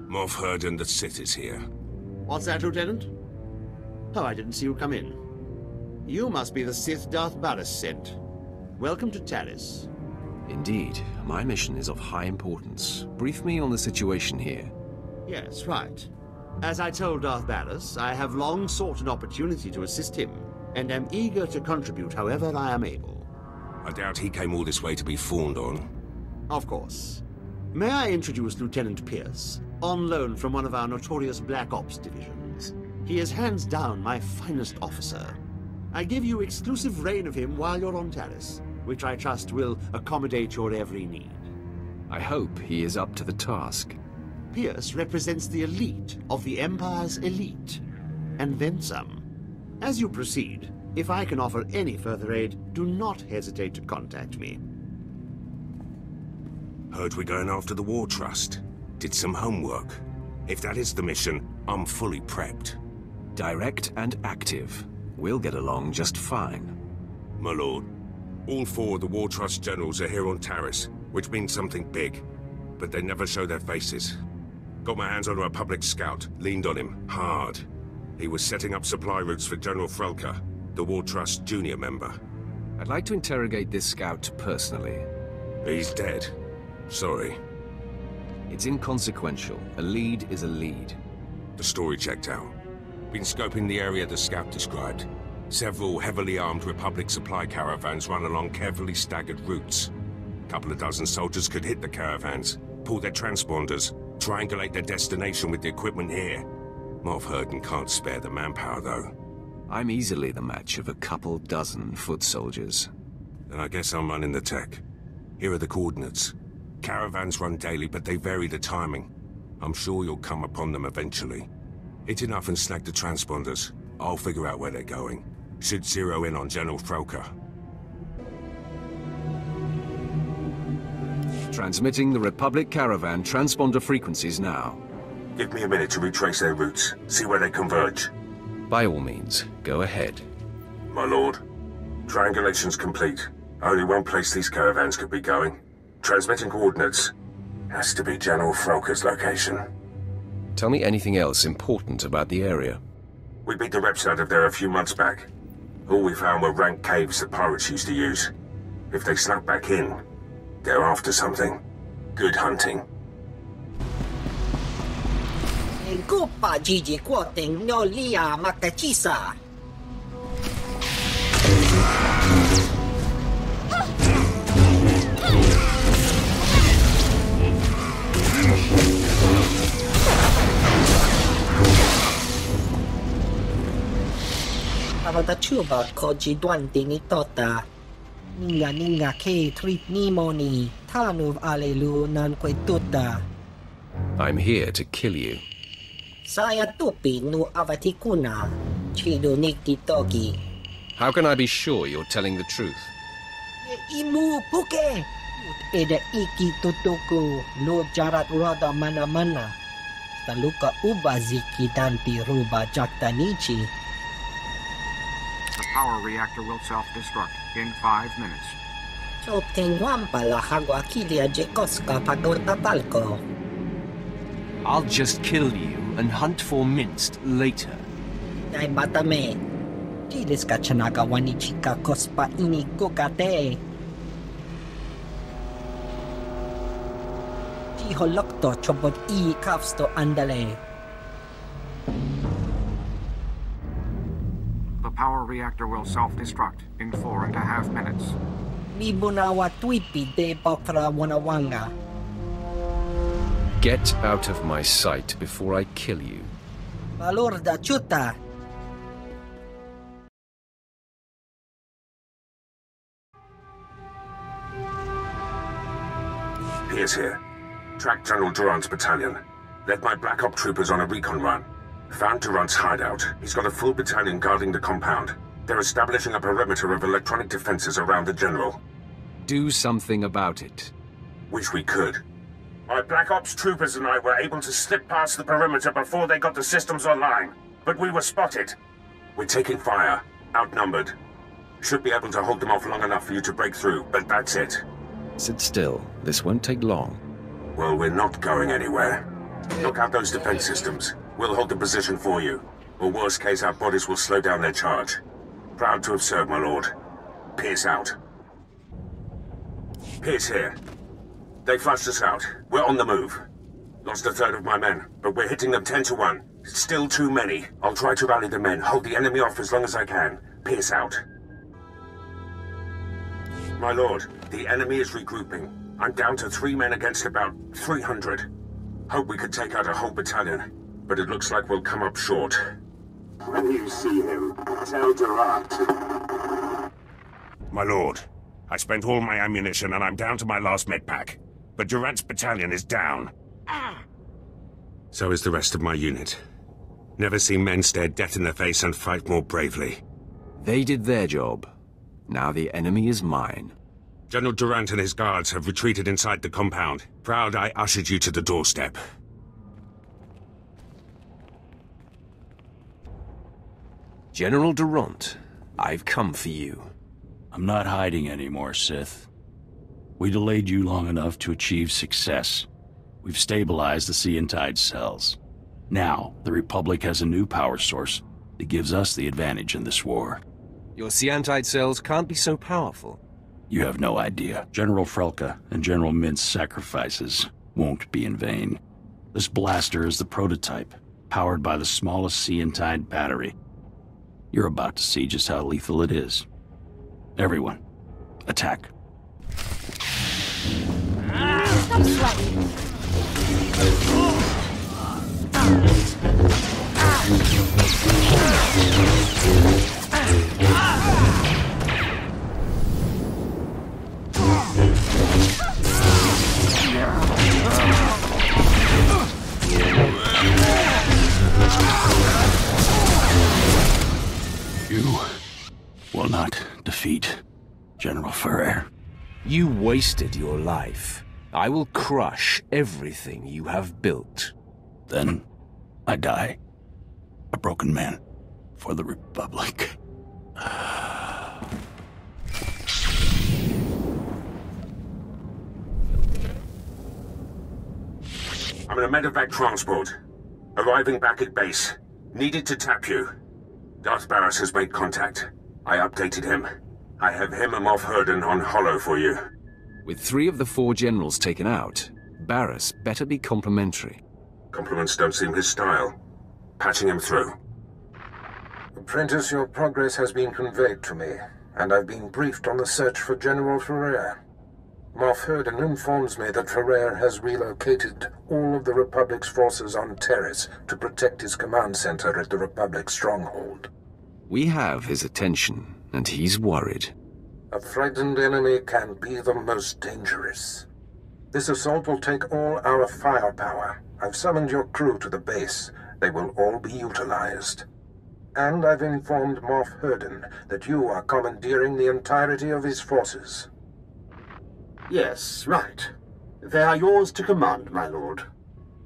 Moff Hurd and the Sith is here. What's that, Lieutenant? Oh, I didn't see you come in. You must be the Sith Darth Malak sent. Welcome to Taris. Indeed. My mission is of high importance. Brief me on the situation here. Yes, right. As I told Darth Malak, I have long sought an opportunity to assist him, and am eager to contribute however I am able. I doubt he came all this way to be fawned on. Of course. May I introduce Lieutenant Pierce, on loan from one of our notorious Black Ops divisions. He is hands down my finest officer. I give you exclusive reign of him while you're on Taris, which I trust will accommodate your every need. I hope he is up to the task. Pierce represents the elite of the Empire's elite, and then some. As you proceed, if I can offer any further aid, do not hesitate to contact me. Heard we're going after the War Trust. Did some homework. If that is the mission, I'm fully prepped. Direct and active. We'll get along just fine. My lord, all 4 of the War Trust generals are here on Taris, which means something big. But they never show their faces. Got my hands on a Republic scout, leaned on him, hard. He was setting up supply routes for General Frelka, the War Trust junior member. I'd like to interrogate this scout personally. He's dead. Sorry. It's inconsequential. A lead is a lead. The story checked out. Been scoping the area the scout described. Several heavily armed Republic supply caravans run along carefully staggered routes. Couple of dozen soldiers could hit the caravans, pull their transponders, triangulate their destination with the equipment here. Moff Hurd can't spare the manpower, though. I'm easily the match of a couple dozen foot soldiers. Then I guess I'm running the tech. Here are the coordinates. Caravans run daily, but they vary the timing. I'm sure you'll come upon them eventually. Hit enough and snag the transponders. I'll figure out where they're going. Should zero in on General Frelka. Transmitting the Republic caravan transponder frequencies now. Give me a minute to retrace their routes, see where they converge. By all means, go ahead. My lord, triangulation's complete. Only one place these caravans could be going. Transmitting coordinates. Has to be General Frelka's location. Tell me anything else important about the area. We beat the reps out of there a few months back. All we found were rank caves that pirates used to use. If they snuck back in, they're after something. Good hunting. Avatachuba koji duante ni tota. Ninga ke trip ni moni. Tanuv alelu nan tuta. I'm here to kill you. Saya tupi nu avatikuna. Chido nikti toki. How can I be sure you're telling the truth? Imu puke. Eda iki tutuku. Lo jarat roda mana. Taluka ubaziki danti ruba jaktanichi. The power reactor will self-destruct in 5 minutes. I'll just kill you and hunt for minced later. The power reactor will self-destruct in 4.5 minutes. Get out of my sight before I kill you. Pierce here. Tracked General Durant's battalion. Led my Black Ops troopers on a recon run. Found Durant's hideout. He's got a full battalion guarding the compound. They're establishing a perimeter of electronic defenses around the general. Do something about it. Wish we could. My Black Ops troopers and I were able to slip past the perimeter before they got the systems online. But we were spotted. We're taking fire. Outnumbered. Should be able to hold them off long enough for you to break through, but that's it. Sit still. This won't take long. Well, we're not going anywhere. Knock out those defense systems. We'll hold the position for you. Or worst case, our bodies will slow down their charge. Proud to have served, my lord. Pierce out. Pierce here. They flushed us out. We're on the move. Lost a third of my men, but we're hitting them 10 to 1. Still too many. I'll try to rally the men, hold the enemy off as long as I can. Pierce out. My lord, the enemy is regrouping. I'm down to 3 men against about 300. Hope we could take out a whole battalion, but it looks like we'll come up short. When you see him, tell Durant. My lord, I spent all my ammunition and I'm down to my last med pack. But Durant's battalion is down. So is the rest of my unit. Never seen men stare death in the face and fight more bravely. They did their job. Now the enemy is mine. General Durant and his guards have retreated inside the compound. Proud I ushered you to the doorstep. General Durant, I've come for you. I'm not hiding anymore, Sith. We delayed you long enough to achieve success. We've stabilized the Sea and Tide cells. Now, the Republic has a new power source that gives us the advantage in this war. Your Siantide cells can't be so powerful. You have no idea. General Frelka and General Mint's sacrifices won't be in vain. This blaster is the prototype, powered by the smallest Sea and Tide battery. You're about to see just how lethal it is. Everyone, attack. Stop sweating. You will not defeat General Ferrer. You wasted your life. I will crush everything you have built. Then I die. A broken man for the Republic. I'm in a medevac transport. Arriving back at base. Needed to tap you. Darth Barris has made contact. I updated him. I have him and Moff Herden on Hollow for you. With 3 of the 4 generals taken out, Barris better be complimentary. Compliments don't seem his style. Patching him through. Apprentice, your progress has been conveyed to me, and I've been briefed on the search for General Ferrer. Moff Herden informs me that Ferrer has relocated all of the Republic's forces on Taris to protect his command center at the Republic stronghold. We have his attention, and he's worried. A frightened enemy can be the most dangerous. This assault will take all our firepower. I've summoned your crew to the base. They will all be utilized. And I've informed Moff Herden that you are commandeering the entirety of his forces. Yes, right. They are yours to command, my lord.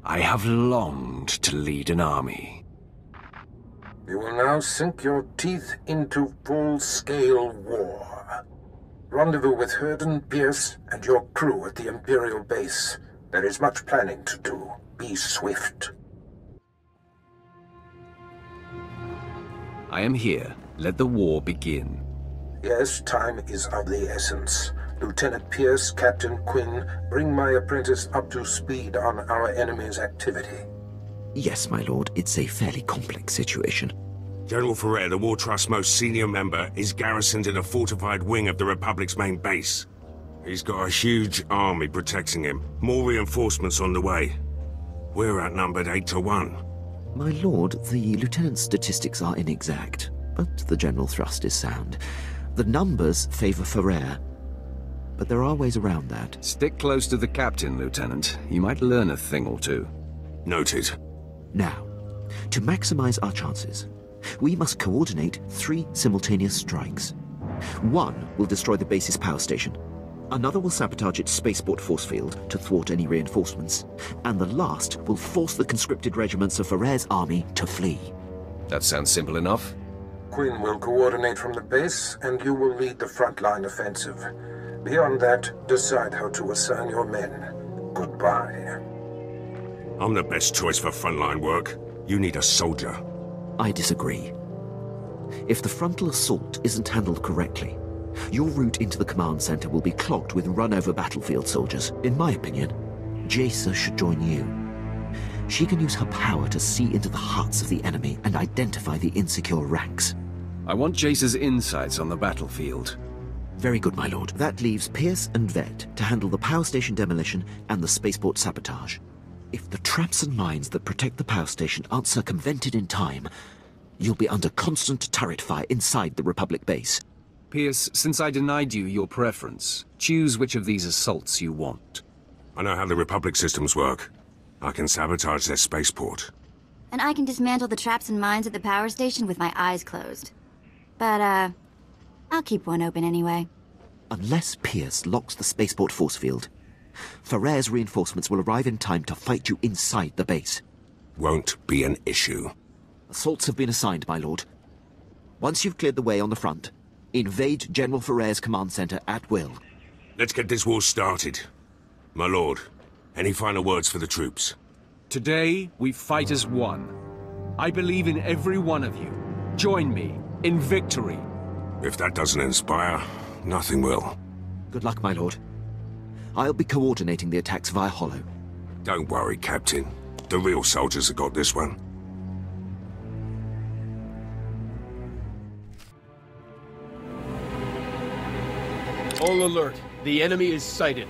I have longed to lead an army. You will now sink your teeth into full-scale war. Rendezvous with Herden, Pierce, and your crew at the Imperial base. There is much planning to do. Be swift. I am here. Let the war begin. Yes, time is of the essence. Lieutenant Pierce, Captain Quinn, bring my apprentice up to speed on our enemy's activity. Yes, my lord. It's a fairly complex situation. General Ferrer, the War Trust's most senior member, is garrisoned in a fortified wing of the Republic's main base. He's got a huge army protecting him. More reinforcements on the way. We're outnumbered 8 to 1. My lord, the lieutenant's statistics are inexact, but the general thrust is sound. The numbers favor Ferrer, but there are ways around that. Stick close to the captain, Lieutenant. You might learn a thing or two. Noted. Now, to maximize our chances, we must coordinate 3 simultaneous strikes. One will destroy the base's power station. Another will sabotage its spaceport force field to thwart any reinforcements. And the last will force the conscripted regiments of Ferrer's army to flee. That sounds simple enough. Quinn will coordinate from the base, and you will lead the frontline offensive. Beyond that, decide how to assign your men. Goodbye. I'm the best choice for frontline work. You need a soldier. I disagree. If the frontal assault isn't handled correctly, your route into the command center will be clogged with run-over battlefield soldiers. In my opinion, Jacer should join you. She can use her power to see into the hearts of the enemy and identify the insecure ranks. I want Jacer's insights on the battlefield. Very good, my lord. That leaves Pierce and Vet to handle the power station demolition and the spaceport sabotage. If the traps and mines that protect the power station aren't circumvented in time, you'll be under constant turret fire inside the Republic base. Pierce, since I denied you your preference, choose which of these assaults you want. I know how the Republic systems work. I can sabotage their spaceport. And I can dismantle the traps and mines at the power station with my eyes closed. But, I'll keep one open anyway. Unless Pierce locks the spaceport force field, Ferrer's reinforcements will arrive in time to fight you inside the base. Won't be an issue. Assaults have been assigned, my lord. Once you've cleared the way on the front, invade General Ferrer's command center at will. Let's get this war started. My lord, any final words for the troops? Today, we fight as one. I believe in every one of you. Join me in victory. If that doesn't inspire, nothing will. Good luck, my lord. I'll be coordinating the attacks via Hollow. Don't worry, Captain. The real soldiers have got this one. All alert. The enemy is sighted.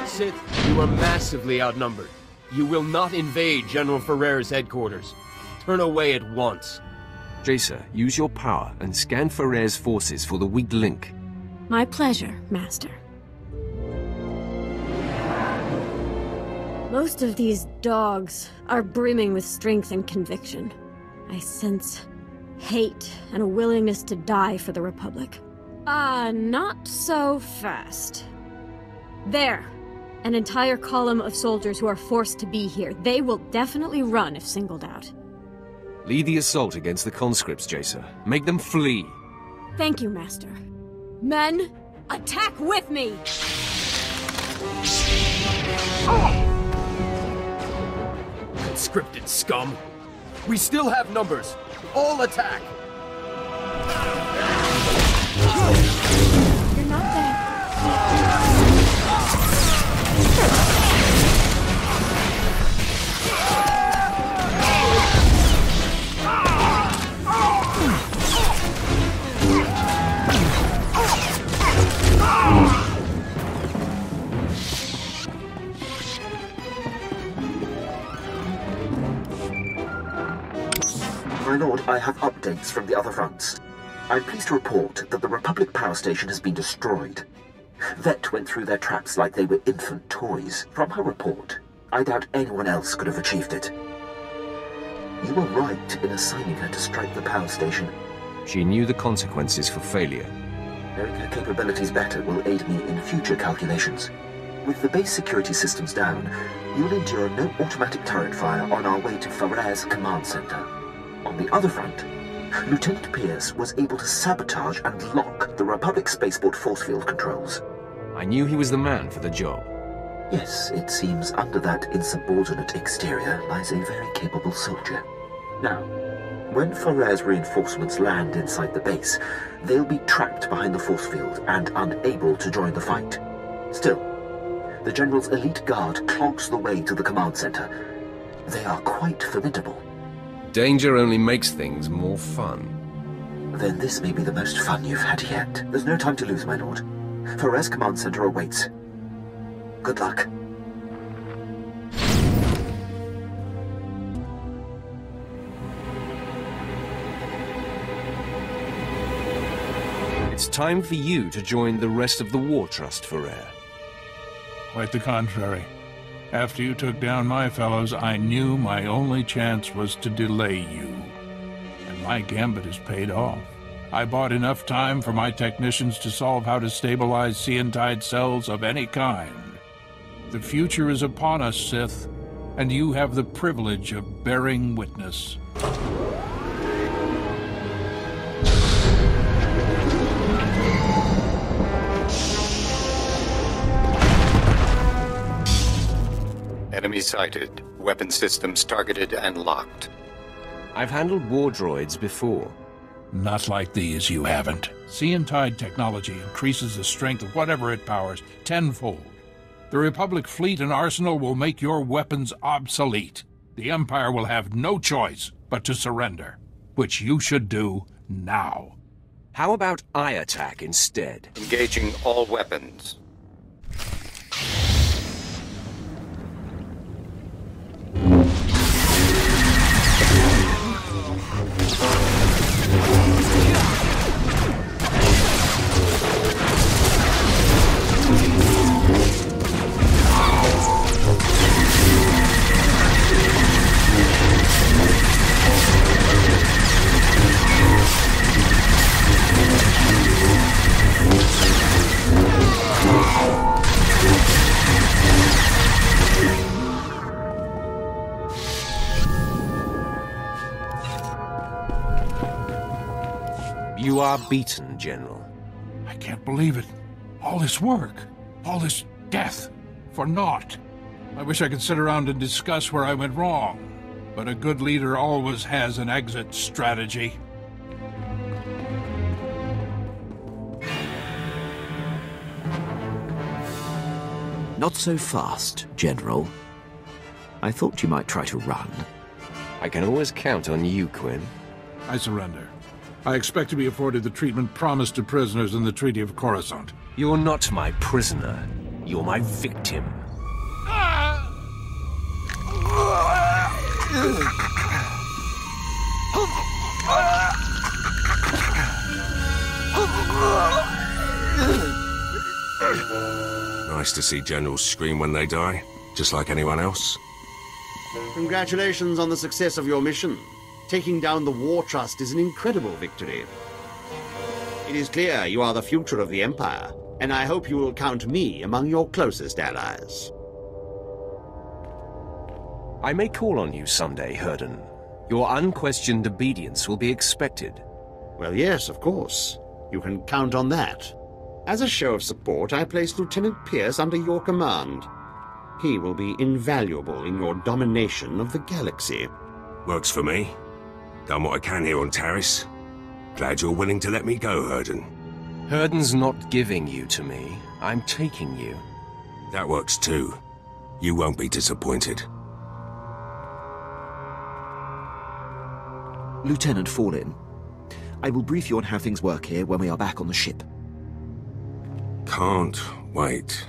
Sith, you are massively outnumbered. You will not invade General Ferrer's headquarters. Turn away at once. Jacer, use your power and scan Ferrer's forces for the weak link. My pleasure, Master. Most of these dogs are brimming with strength and conviction. I sense hate and a willingness to die for the Republic. Not so fast. There. An entire column of soldiers who are forced to be here. They will definitely run if singled out. Lead the assault against the conscripts, Jacer. Make them flee. Thank you, Master. Men, attack with me! Conscripted scum! We still have numbers! All attack! You're not dead. My lord, I have updates from the other fronts. I'm pleased to report that the Republic power station has been destroyed. Vet went through their traps like they were infant toys. From her report, I doubt anyone else could have achieved it. You were right in assigning her to strike the power station. She knew the consequences for failure. Knowing her capabilities better will aid me in future calculations. With the base security systems down, you'll endure no automatic turret fire on our way to Ferrer's command center. On the other front, Lieutenant Pierce was able to sabotage and lock the Republic spaceport force field controls. I knew he was the man for the job. Yes, it seems under that insubordinate exterior lies a very capable soldier. Now, when Ferrer's reinforcements land inside the base, they'll be trapped behind the force field and unable to join the fight. Still, the General's elite guard clogs the way to the command center. They are quite formidable. Danger only makes things more fun. Then this may be the most fun you've had yet. There's no time to lose, my lord. Ferrer's command center awaits. Good luck. It's time for you to join the rest of the War Trust, Ferrer. Quite the contrary. After you took down my fellows, I knew my only chance was to delay you. And my gambit has paid off. I bought enough time for my technicians to solve how to stabilize Seentide cells of any kind. The future is upon us, Sith, and you have the privilege of bearing witness. Enemy sighted. Weapon systems targeted and locked. I've handled war droids before. Not like these, you haven't. Sea and Tide technology increases the strength of whatever it powers tenfold. The Republic fleet and arsenal will make your weapons obsolete. The Empire will have no choice but to surrender, which you should do now. How about I attack instead? Engaging all weapons. You are beaten, General. I can't believe it. All this work, all this death, for naught. I wish I could sit around and discuss where I went wrong, but a good leader always has an exit strategy. Not so fast, General. I thought you might try to run. I can always count on you, Quinn. I surrender. I expect to be afforded the treatment promised to prisoners in the Treaty of Coruscant. You're not my prisoner. You're my victim. Nice to see generals scream when they die, just like anyone else. Congratulations on the success of your mission. Taking down the War Trust is an incredible victory. It is clear you are the future of the Empire, and I hope you will count me among your closest allies. I may call on you someday, Herden. Your unquestioned obedience will be expected. Well, yes, of course. You can count on that. As a show of support, I place Lieutenant Pierce under your command. He will be invaluable in your domination of the galaxy. Works for me. Done what I can here on Taris. Glad you're willing to let me go, Herden. Herden's not giving you to me. I'm taking you. That works too. You won't be disappointed. Lieutenant Fallin, I will brief you on how things work here when we are back on the ship. Can't wait.